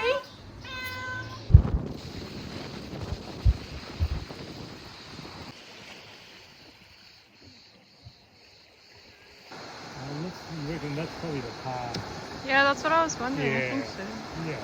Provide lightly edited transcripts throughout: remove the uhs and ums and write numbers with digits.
Hi. You reckon that's probably the car? Yeah, that's what I was wondering. Yeah. I think so. Yeah.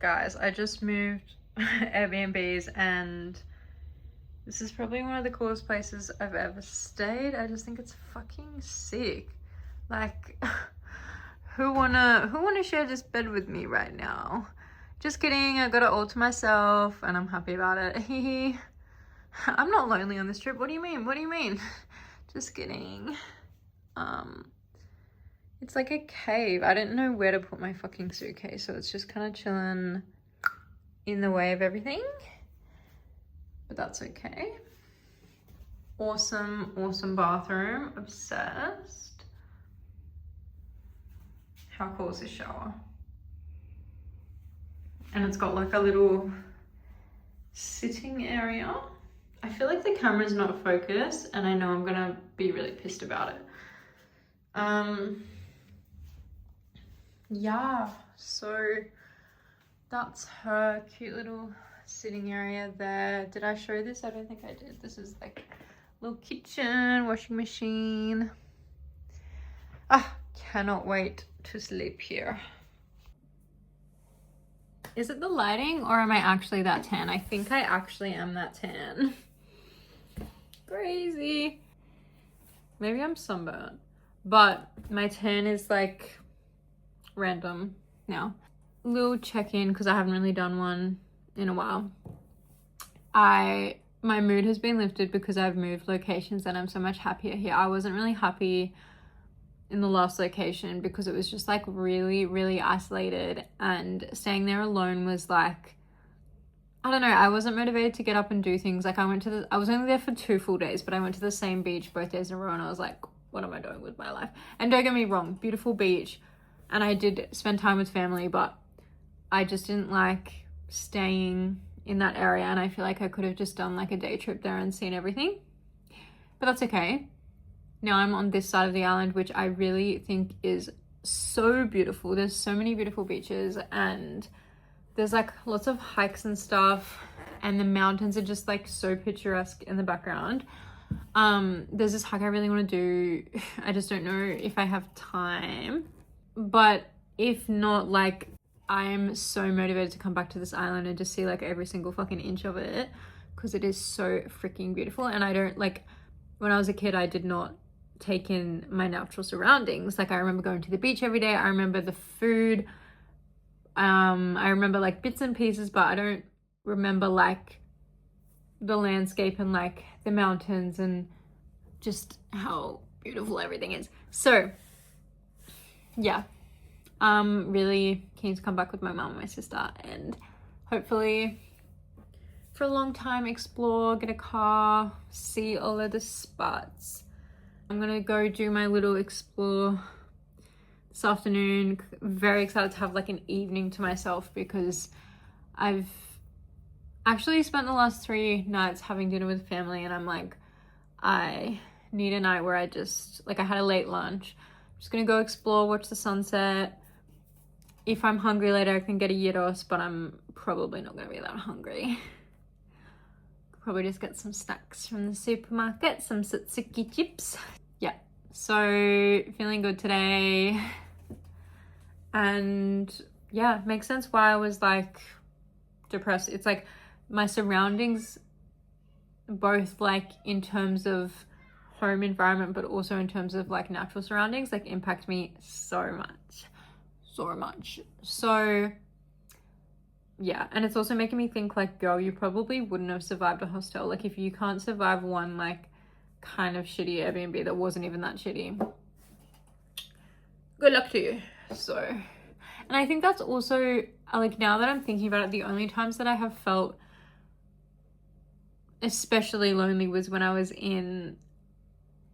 Guys, I just moved Airbnbs and this is probably one of the coolest places I've ever stayed. I just think it's fucking sick. Like, who wanna share this bed with me right now? Just kidding, I got it all to myself and I'm happy about it. I'm not lonely on this trip. What do you mean? What do you mean? Just kidding. It's like a cave. I didn't know where to put my fucking suitcase, so it's just kind of chilling in the way of everything. But that's okay. Awesome, awesome bathroom. Obsessed. How cool is this shower? And it's got like a little sitting area. I feel like the camera's not focused and I know I'm gonna be really pissed about it. Yeah, so that's her cute little sitting area there. Did I show this? I don't think I did. This is like a little kitchen, washing machine. Ah, cannot wait to sleep here. Is it the lighting or am I actually that tan? I think I actually am that tan. Crazy. Maybe I'm sunburned, but my tan is like random now. Little check-in because I haven't really done one in a while. My mood has been lifted because I've moved locations and I'm so much happier here. I wasn't really happy in the last location because it was just like really, really isolated, and staying there alone was like, I don't know, I wasn't motivated to get up and do things. Like I was only there for 2 full days, but I went to the same beach both days in a row and I was like, what am I doing with my life? And don't get me wrong, beautiful beach. And I did spend time with family, but I just didn't like staying in that area. And I feel like I could have just done like a day trip there and seen everything, but that's okay. Now I'm on this side of the island, which I really think is so beautiful. There's so many beautiful beaches and there's like lots of hikes and stuff, and the mountains are just like so picturesque in the background. There's this hike I really want to do. I just don't know if I have time, but if not, like I'm so motivated to come back to this island and just see like every single fucking inch of it because it is so freaking beautiful. And I don't like, when I was a kid, I did not take in my natural surroundings. Like I remember going to the beach every day. I remember the food. I remember like bits and pieces, but I don't remember like the landscape and like the mountains and just how beautiful everything is. So yeah, I'm really keen to come back with my mom and my sister and hopefully for a long time explore, get a car, see all of the spots. I'm gonna go do my little explore this afternoon. Very excited to have like an evening to myself because I've actually spent the last 3 nights having dinner with family and I'm like, I need a night where I just like, I had a late lunch. I'm just gonna go explore, watch the sunset. If I'm hungry later I can get a gyros, but I'm probably not gonna be that hungry. Probably just get some snacks from the supermarket, some Satsuki chips. Yeah, so feeling good today. And yeah, makes sense why I was like depressed. It's like my surroundings, both like in terms of home environment, but also in terms of like natural surroundings, like impact me so much. So yeah, and it's also making me think like, girl, you probably wouldn't have survived a hostel. Like if you can't survive one like kind of shitty Airbnb that wasn't even that shitty, good luck to you. So, and I think that's also like, now that I'm thinking about it, the only times that I have felt especially lonely was when I was in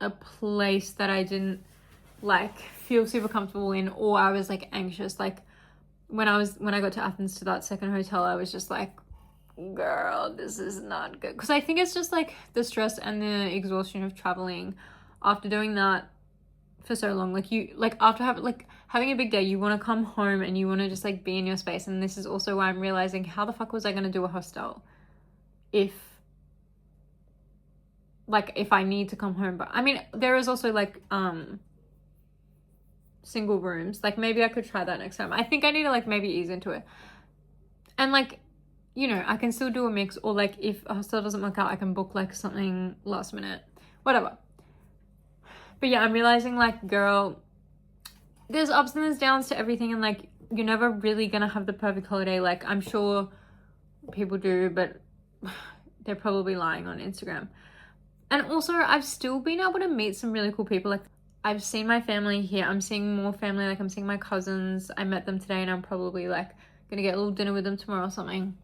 a place that I didn't like feel super comfortable in, or I was like anxious. Like when I got to Athens, to that second hotel, I was just like, girl, this is not good. Because I think it's just like the stress and the exhaustion of traveling after doing that for so long. Like you, like after having a big day, you want to come home and you want to just like be in your space. And this is also why I'm realizing, how the fuck was I going to do a hostel if I need to come home? But I mean, there is also like single rooms. Like maybe I could try that next time. I think I need to like maybe ease into it. And like, you know, I can still do a mix, or like if a hostel doesn't work out, I can book like something last minute, whatever. But yeah, I'm realizing like, girl, there's ups and there's downs to everything, and like you're never really gonna have the perfect holiday. Like I'm sure people do, but they're probably lying on Instagram. And also I've still been able to meet some really cool people. Like I've seen my family here. I'm seeing more family. Like I'm seeing my cousins. I met them today and I'm probably like gonna get a little dinner with them tomorrow or something.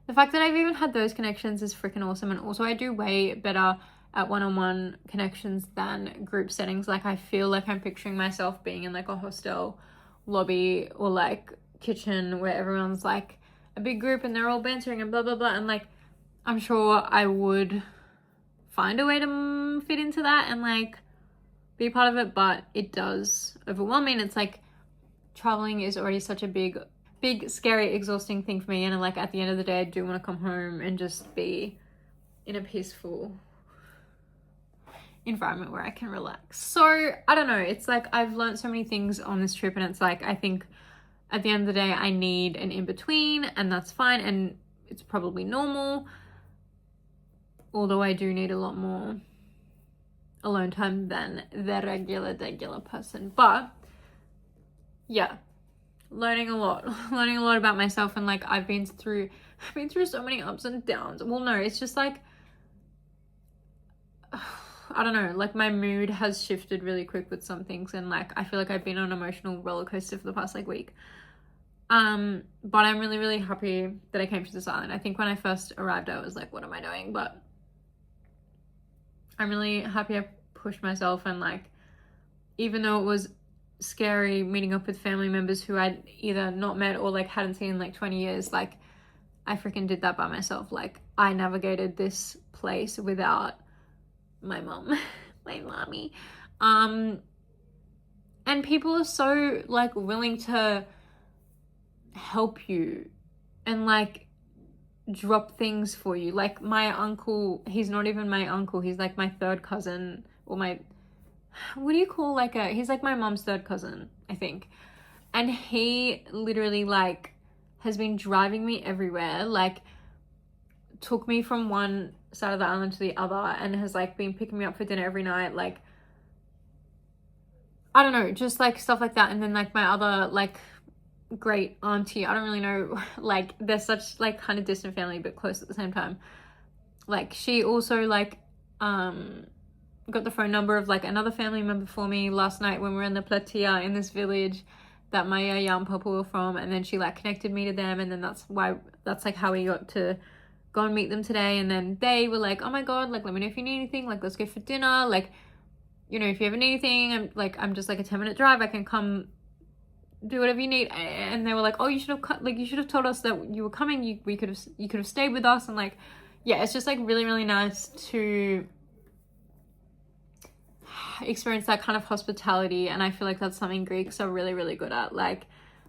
The fact that I've even had those connections is freaking awesome. And also I do way better at one-on-one connections than group settings. Like I feel like I'm picturing myself being in like a hostel lobby or like kitchen where everyone's like a big group and they're all bantering and blah blah blah, and like I'm sure I would find a way to fit into that and like be part of it, but it does overwhelm me. And it's like traveling is already such a big, scary, exhausting thing for me, and like at the end of the day I do want to come home and just be in a peaceful environment where I can relax. So I don't know, it's like I've learned so many things on this trip, and it's like I think at the end of the day I need an in-between, and that's fine, and it's probably normal, although I do need a lot more alone time than the regular person. But yeah, learning a lot about myself, and like I've been through so many ups and downs. Well, no, it's just like I don't know, like my mood has shifted really quick with some things, and like I feel like I've been on an emotional roller coaster for the past like week. But I'm really, really happy that I came to this island. I think when I first arrived I was like, what am I doing? But I'm really happy I pushed myself, and like even though it was scary meeting up with family members who I'd either not met or like hadn't seen in like 20 years, like I freaking did that by myself. Like I navigated this place without my mom, my mommy. And people are so like willing to help you and like drop things for you. Like my uncle, he's not even my uncle, he's like my third cousin, or my, what do you call like he's like my mom's third cousin, I think. And he literally like has been driving me everywhere, like took me from one side of the island to the other, and has like been picking me up for dinner every night. Like I don't know, just like stuff like that. And then like my other like great auntie, I don't really know, like they're such like kind of distant family but close at the same time. Like she also like got the phone number of like another family member for me last night when we were in the Platia in this village that my young papa were from, and then she like connected me to them, and then that's like how we got to go and meet them today. And then they were like, oh my god, like let me know if you need anything, like let's go for dinner, like, you know, if you ever need anything, I'm just like a 10-minute drive, I can come do whatever you need. And they were like, oh, you should have told us that you were coming, you could have stayed with us. And like, yeah, it's just like really, really nice to experience that kind of hospitality. And I feel like that's something Greeks are really, really good at. Like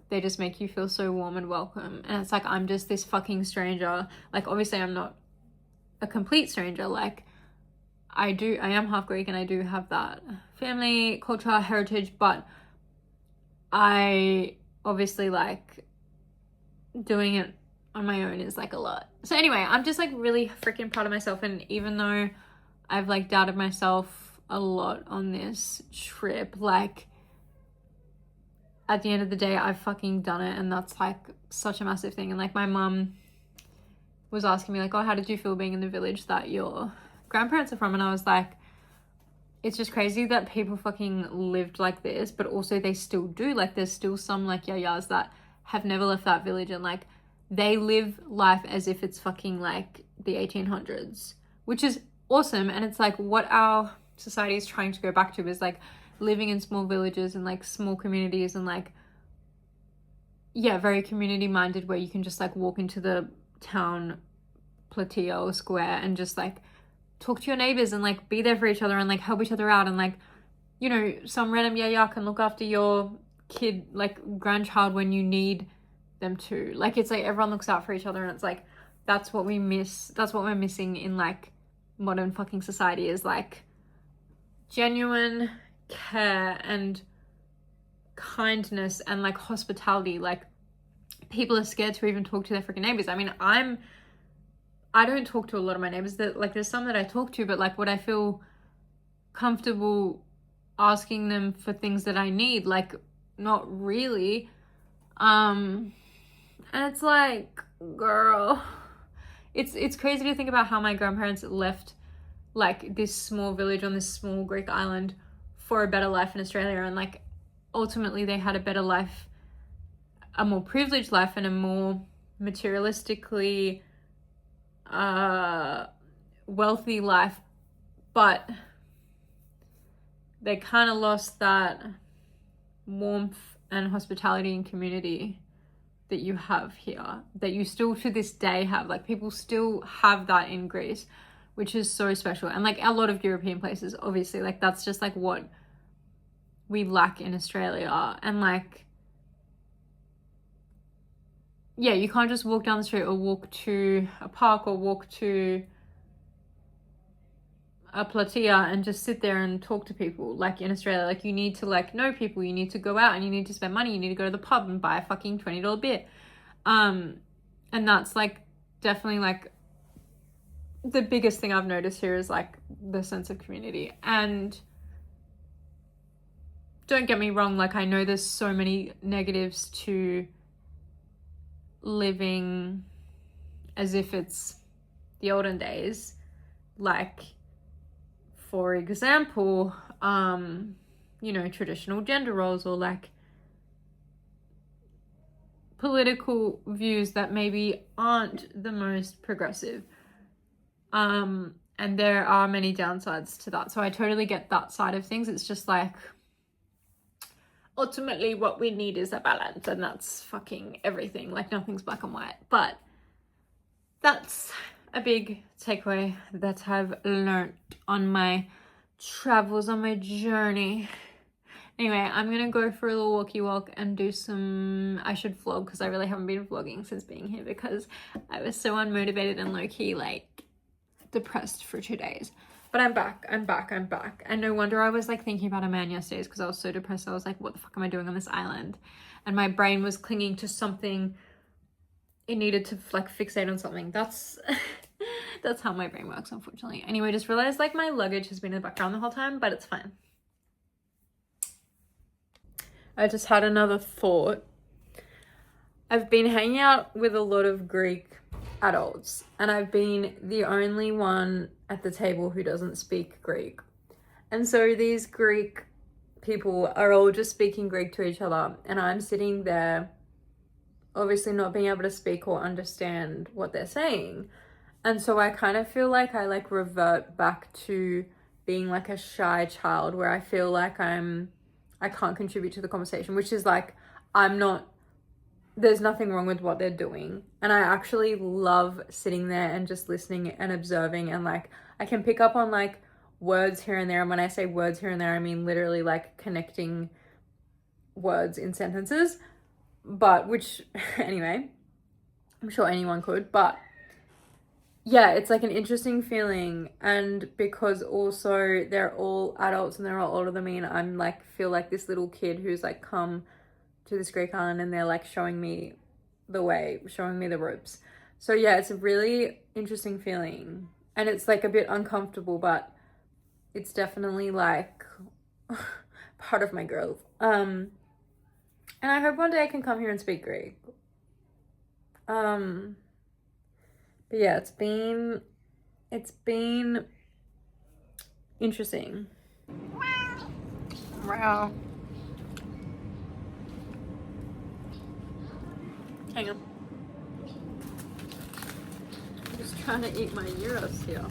they just make you feel so warm and welcome. And it's like, I'm just this fucking stranger. Like obviously I'm not a complete stranger. Like I am half Greek and I do have that family, culture, heritage, but I obviously like doing it on my own is like a lot. So anyway, I'm just like really freaking proud of myself. And even though I've like doubted myself a lot on this trip, like at the end of the day, I've fucking done it. And that's like such a massive thing. And like my mum was asking me like, oh, how did you feel being in the village that your grandparents are from? And I was like, it's just crazy that people fucking lived like this, but also they still do. Like there's still some like yayas that have never left that village, and like they live life as if it's fucking like the 1800s, which is awesome. And it's like what our society is trying to go back to is like living in small villages and like small communities, and like, yeah, very community minded, where you can just like walk into the town platea or square and just like talk to your neighbors and like be there for each other and like help each other out. And like, you know, some random yaya can look after your kid, like grandchild, when you need them to. Like it's like everyone looks out for each other, and it's like that's what we miss. That's what we're missing in like modern fucking society, is like genuine care and kindness and like hospitality. Like people are scared to even talk to their freaking neighbors. I mean, I don't talk to a lot of my neighbors. That like there's some that I talk to, but like would I feel comfortable asking them for things that I need? Like not really. And it's like, girl, it's crazy to think about how my grandparents left like this small village on this small Greek island for a better life in Australia, and like ultimately they had a better life, a more privileged life, and a more materialistically wealthy life, but they kind of lost that warmth and hospitality and community that you have here, that you still to this day have. Like people still have that in Greece, which is so special. And like a lot of European places, obviously, like that's just like what we lack in Australia. And like, yeah, you can't just walk down the street or walk to a park or walk to a platea and just sit there and talk to people. Like in Australia, like you need to like know people, you need to go out and you need to spend money, you need to go to the pub and buy a fucking $20 beer. And that's like definitely like the biggest thing I've noticed here is like the sense of community. And don't get me wrong, like I know there's so many negatives to living as if it's the olden days. Like, for example, you know, traditional gender roles, or like political views that maybe aren't the most progressive. And there are many downsides to that. So I totally get that side of things. It's just like, ultimately what we need is a balance, and that's fucking everything. Like nothing's black and white. But that's a big takeaway that I've learned on my travels, on my journey. Anyway, I'm gonna go for a little walkie walk and do some, I should vlog because I really haven't been vlogging since being here because I was so unmotivated and low-key like depressed for 2 days. But I'm back. And no wonder I was like thinking about a man yesterday, because I was so depressed. I was like, what the fuck am I doing on this island? And my brain was clinging to something. It needed to like fixate on something. That's that's how my brain works, unfortunately. Anyway, just realized like my luggage has been in the background the whole time, but it's fine. I just had another thought. I've been hanging out with a lot of Greek adults, and I've been the only one at the table who doesn't speak Greek. And so these Greek people are all just speaking Greek to each other, and I'm sitting there obviously not being able to speak or understand what they're saying. And so I kind of feel like I like revert back to being like a shy child, where I feel like I can't contribute to the conversation, which is like, there's nothing wrong with what they're doing. And I actually love sitting there and just listening and observing, and like I can pick up on like words here and there. And when I say words here and there, I mean literally like connecting words in sentences, but which anyway, I'm sure anyone could. But yeah, it's like an interesting feeling. And because also they're all adults and they're all older than me, and I'm like feel like this little kid who's like come to this Greek island and they're like showing me the way, showing me the ropes. So yeah, it's a really interesting feeling. And it's like a bit uncomfortable, but it's definitely like part of my growth. And I hope one day I can come here and speak Greek. But yeah, it's been interesting. Wow. Hang on. I'm just trying to eat my gyros here.